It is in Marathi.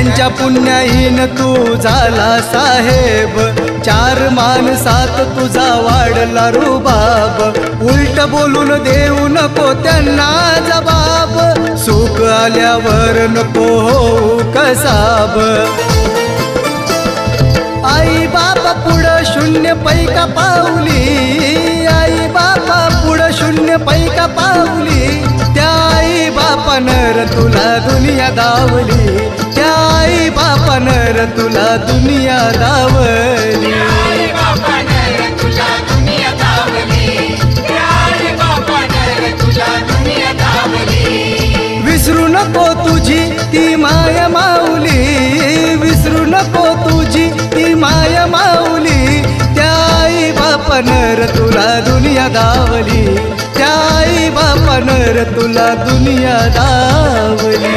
त्यांच्या पुण्याहीन तू झाला साहेब, 4 माणसात तुझा वाढला रुबाब. उलट बोलून देऊ नको त्यांना जबाब, सुख आल्यावर नको होऊ कसाब. आई बापा पुढं शून्य पैका पावली, आई बापा पुढं शून्य पैका पावली. त्या आई बापानं तुला दुनिया दावली, त्या आई बापानं तुला दुनिया दावली. विसरू नको तुझी ती माय माऊली, विसरू नको तुझी ती माय माऊली. त्या आई बापानं तुला दुनिया दावली, त्या आई बापानं तुला दुनिया दावली.